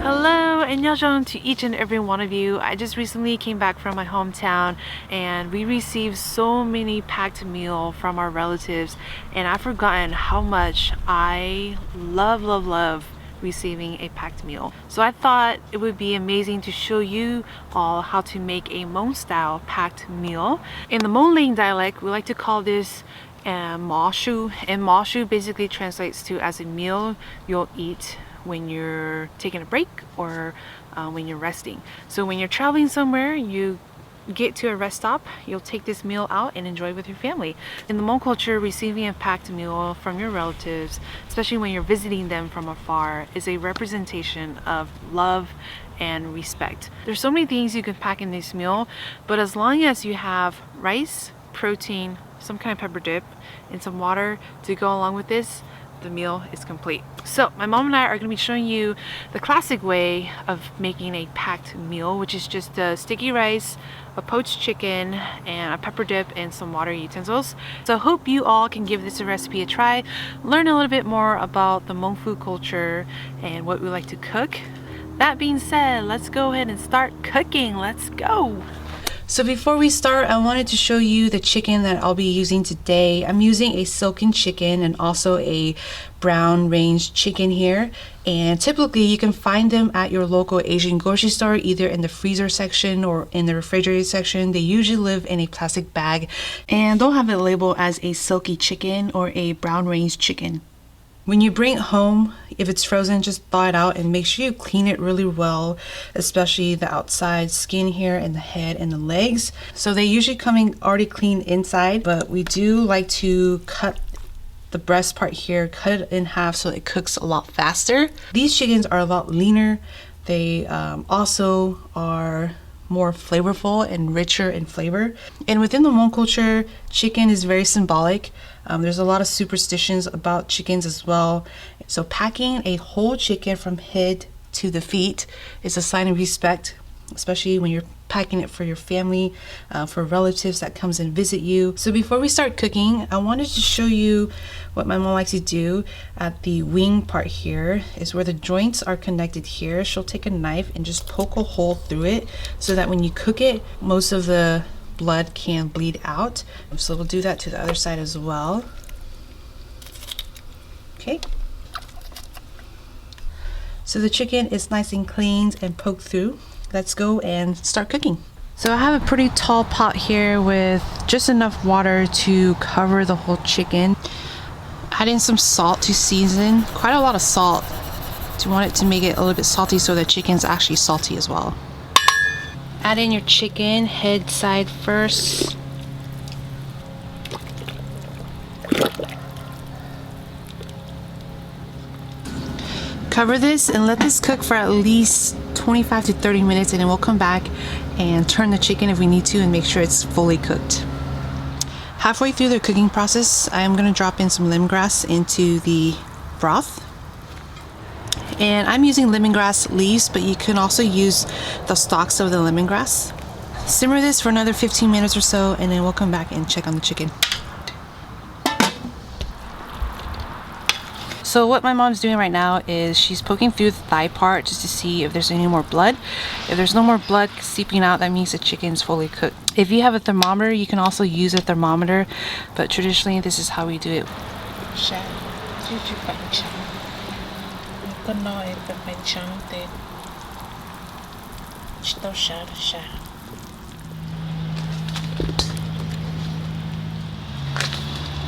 Hello and Nyob Zoo to each and every one of you. I just recently came back from my hometown and we received so many packed meal from our relatives, and I've forgotten how much I love receiving a packed meal. So I thought it would be amazing to show you all how to make a Hmong style packed meal. In the Hmong dialect, we like to call this Mov Su, and Mov Su basically translates to as a meal you'll eat when you're taking a break or when you're resting. So when you're traveling somewhere, you get to a rest stop, you'll take this meal out and enjoy with your family. In the Hmong culture, receiving a packed meal from your relatives, especially when you're visiting them from afar, is a representation of love and respect. There's so many things you can pack in this meal, but as long as you have rice, protein, some kind of pepper dip, and some water to go along with this, the meal is complete. So my mom and I are going to be showing you the classic way of making a packed meal, which is just sticky rice, a poached chicken, and a pepper dip and some water utensils. So I hope you all can give this recipe a try, learn a little bit more about the Hmong food culture and what we like to cook. That being said, let's go ahead and start cooking. Let's go. So before we start, I wanted to show you the chicken that I'll be using today. I'm using a silken chicken and also a brown range chicken here. And typically you can find them at your local Asian grocery store, either in the freezer section or in the refrigerator section. They usually live in a plastic bag and they'll have it labeled as a silky chicken or a brown range chicken. When you bring it home, if it's frozen, just thaw it out and make sure you clean it really well, especially the outside skin here and the head and the legs. So they usually come in already clean inside, but we do like to cut the breast part here, cut it in half so it cooks a lot faster. These chickens are a lot leaner. They also are more flavorful and richer in flavor. And within the Hmong culture, chicken is very symbolic. There's a lot of superstitions about chickens as well. So packing a whole chicken from head to the feet is a sign of respect, especially when you're packing it for your family, for relatives that comes and visit you. So before we start cooking, I wanted to show you what my mom likes to do at the wing part here is where the joints are connected here. She'll take a knife and just poke a hole through it so that when you cook it, most of the blood can bleed out. So we'll do that to the other side as well. Okay. So the chicken is nice and cleaned and poked through. Let's go and start cooking. So I have a pretty tall pot here with just enough water to cover the whole chicken. Add in some salt to season, quite a lot of salt. You want it to make it a little bit salty so the chicken's actually salty as well. Add in your chicken, head side first. Cover this and let this cook for at least 25 to 30 minutes, and then we'll come back and turn the chicken if we need to and make sure it's fully cooked. Halfway through the cooking process, I am going to drop in some lemongrass into the broth. And I'm using lemongrass leaves, but you can also use the stalks of the lemongrass. Simmer this for another 15 minutes or so, and then we'll come back and check on the chicken. So what my mom's doing right now is she's poking through the thigh part just to see if there's any more blood. If there's no more blood seeping out, that means the chicken's fully cooked. If you have a thermometer, you can also use a thermometer, but traditionally this is how we do it.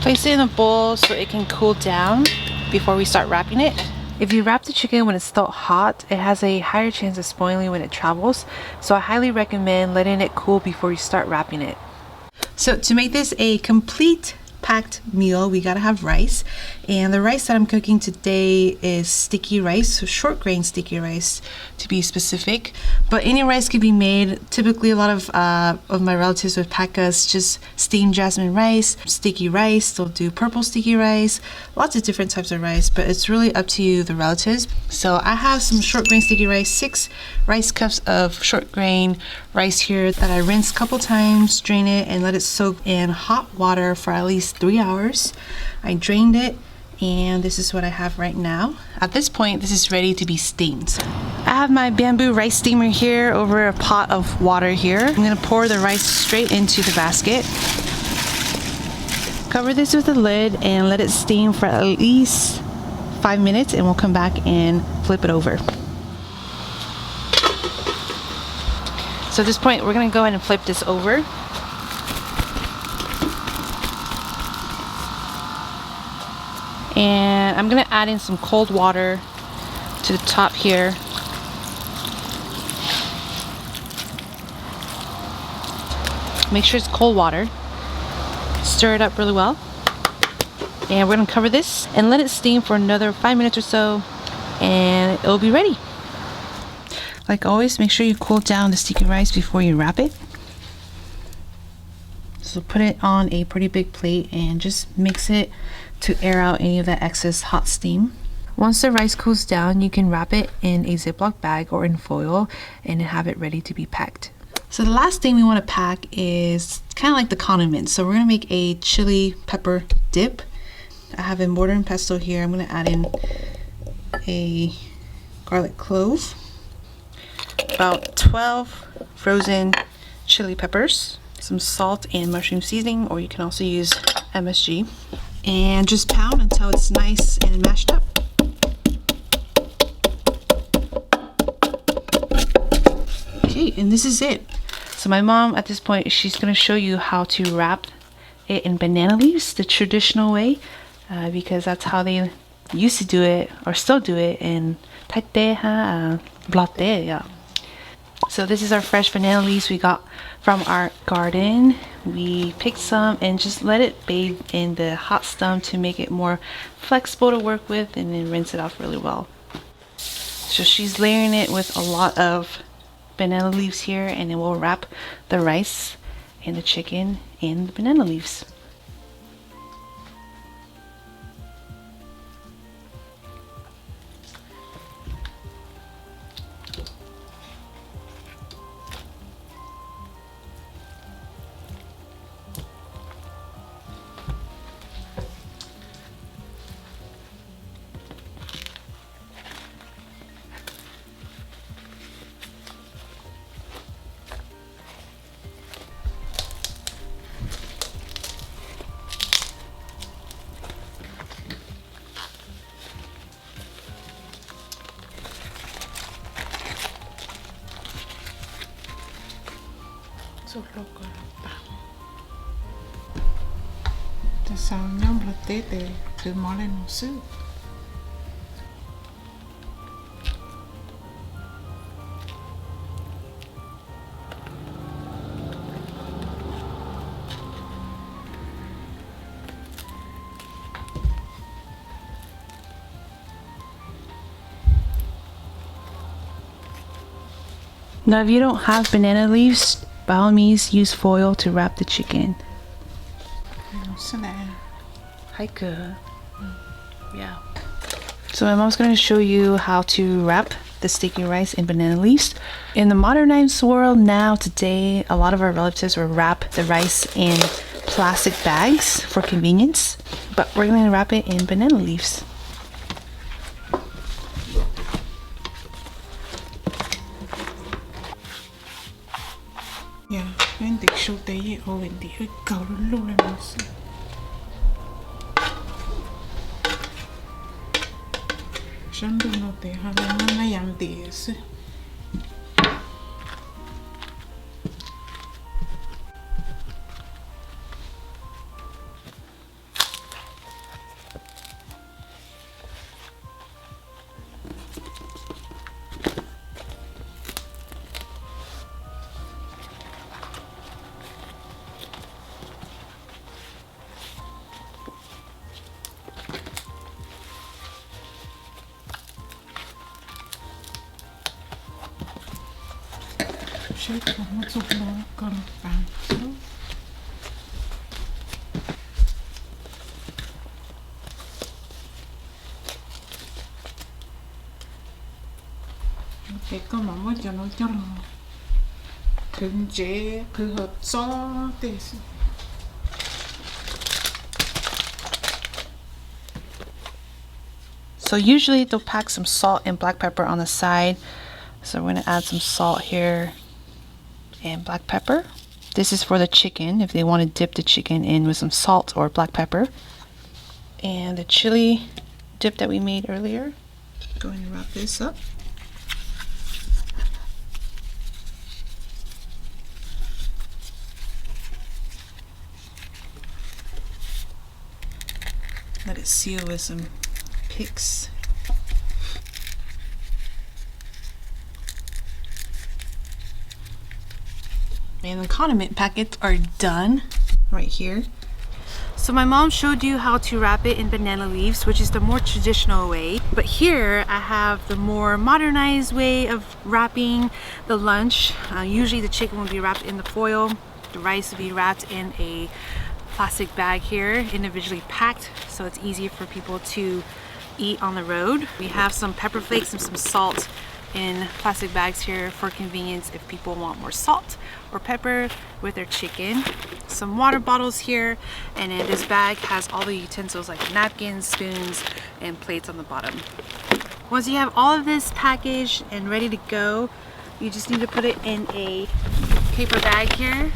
Place it in a bowl so it can cool down before we start wrapping it. If you wrap the chicken when it's still hot, it has a higher chance of spoiling when it travels, so I highly recommend letting it cool before you start wrapping it. So to make this a complete packed meal, we gotta have rice, and the rice that I'm cooking today is sticky rice, so short grain sticky rice to be specific, but any rice could be made. Typically a lot of my relatives would pack us just steamed jasmine rice, sticky rice, they'll do purple sticky rice, lots of different types of rice, but it's really up to you, the relatives. So I have some short grain sticky rice, 6 rice cups of short grain rice here that I rinse a couple times, drain it, and let it soak in hot water for at least 3 hours. I drained it, and this is what I have right now. At this point, this is ready to be steamed. I have my bamboo rice steamer here over a pot of water here. I'm gonna pour the rice straight into the basket. Cover this with a lid and let it steam for at least 5 minutes, and we'll come back and flip it over. So at this point, we're gonna go ahead and flip this over. And I'm gonna add in some cold water to the top here. Make sure it's cold water. Stir it up really well. And we're gonna cover this and let it steam for another 5 minutes or so, and it'll be ready. Like always, make sure you cool down the sticky rice before you wrap it. So put it on a pretty big plate and just mix it to air out any of that excess hot steam. Once the rice cools down, you can wrap it in a Ziploc bag or in foil and have it ready to be packed. So the last thing we want to pack is kind of like the condiments. So we're going to make a chili pepper dip. I have a mortar and pestle here. I'm going to add in a garlic clove, about 12 frozen chili peppers, some salt and mushroom seasoning, or you can also use MSG, and just pound until it's nice and mashed up. Okay, and this is it. So my mom at this point, she's going to show you how to wrap it in banana leaves the traditional way, because that's how they used to do it, or still do it in Blatte, yeah. So this is our fresh banana leaves we got from our garden. We picked some and just let it bathe in the hot stump to make it more flexible to work with, and then rinse it off really well. So she's layering it with a lot of banana leaves here, and then we'll wrap the rice and the chicken in the banana leaves. Tại sao nhóm là tế để từ món lên Mov Su? Now if you don't have banana leaves, by all means use foil to wrap the chicken. Haiku. Yeah. So my mom's going to show you how to wrap the sticky rice in banana leaves. In the modernized world now, today, a lot of our relatives will wrap the rice in plastic bags for convenience, but we're going to wrap it in banana leaves. Yeah, when they show the oven, they go to Shandu no te have a young days. Shake for what's up now, got a bang. Okay, có mà mất cho nó cho là thường chế cứ hợp gió để So usually they'll pack some salt and black pepper on the side, So we're gonna add some salt here and black pepper. This is for the chicken, if they want to dip the chicken in with some salt or black pepper. And the chili dip that we made earlier. Go ahead and wrap this up. Let it seal with some picks. And the condiment packets are done right here. So my mom showed you how to wrap it in banana leaves, which is the more traditional way. But here I have the more modernized way of wrapping the lunch. Usually the chicken will be wrapped in the foil. The rice will be wrapped in a plastic bag here, individually packed, so it's easier for people to eat on the road. We have some pepper flakes and some salt in plastic bags here for convenience if people want more salt or pepper with their chicken. Some water bottles here, and then this bag has all the utensils like napkins, spoons, and plates on the bottom. Once you have all of this packaged and ready to go, you just need to put it in a paper bag here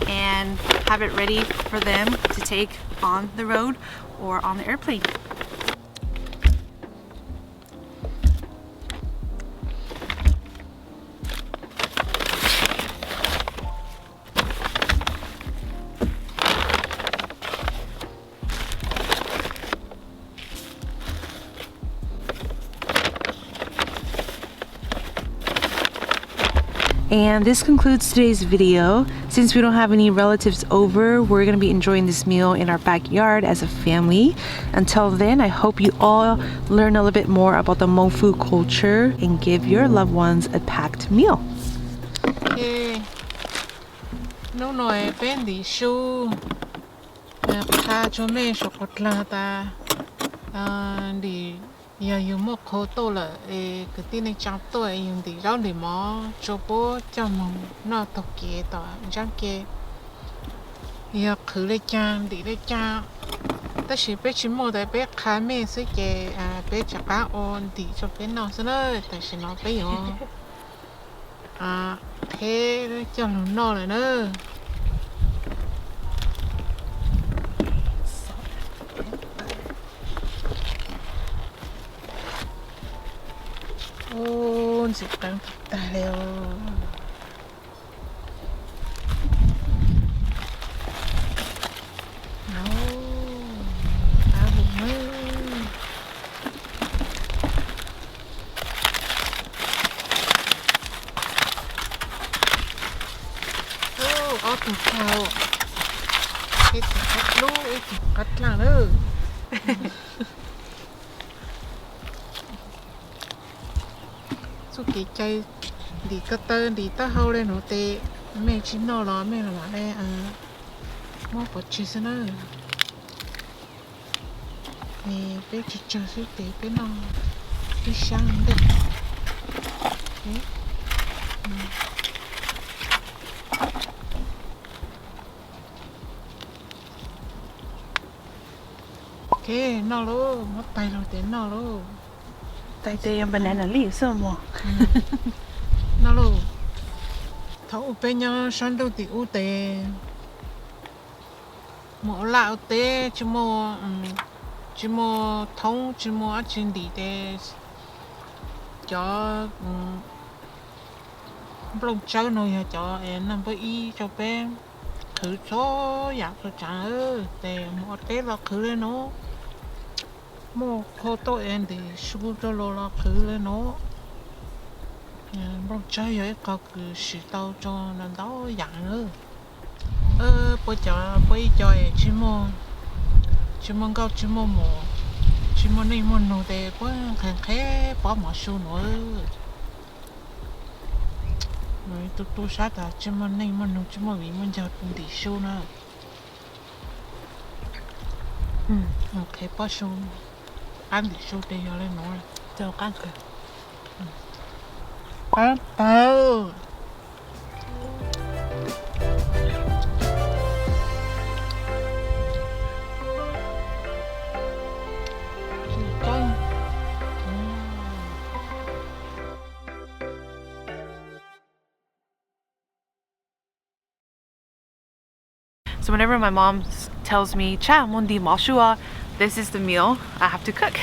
and have it ready for them to take on the road or on the airplane. And this concludes today's video. Since we don't have any relatives over, we're gonna be enjoying this meal in our backyard as a family. Until then, I hope you all learn a little bit more about the Mov Su culture and give your loved ones a packed meal. Okay. Nấu nồi bên đi su. Pha cho mẹ chocolate. Đi giờ dùng một khô tô là cái tin này chăm tôi dùng đi rau đi mò cho bố cho mong nó tốt kia tao chẳng kia giờ khử lấy chang đi lấy chang ta chỉ biết chỉ mua tại biết khai mẹ sẽ kể biết chả cá ôn đi cho biết nó sẽ nơi tại chỉ nó biết thế cho nó lại nữa. Ôn dịch tăng ta leo tụi sao cái cắt lú cái cắt là nữa số cái cây đi cắt tơ đi ta hao lên nó tê mẹ chỉ nó lo mẹ là đây mua bột cheese nữa mẹ bé chỉ cho số tê bé nó đi sang được ok nó luôn mất tay rồi đến nó luôn Tay tê em banana leaf sao mà nó luôn thấu bên nhau sáng đầu thì u tê một lão tê chỉ mua thông chỉ mua ở trên đi tê cho lông trâu này cho em nằm với y cho bé khử số dạ cho chẳng ơi tê một tê là khử lên nó mua khô tô em thì su cho lo là khử lên nó lông trâu vậy có cứ sử tao cho nó đó dạng nữa bây giờ chỉ mua gạo chỉ mua mồ chỉ mua này mua nô để bữa hàng khé bỏ mỏ su nữa rồi tôi sát à chỉ mua này mua nô chỉ mua vì mua giờ cũng đi su nữa ok bỏ su ăn đi su để giờ lên nữa cho ăn kìa ăn tao So whenever my mom tells me, "Cha, mundi mashua," this is the meal I have to cook.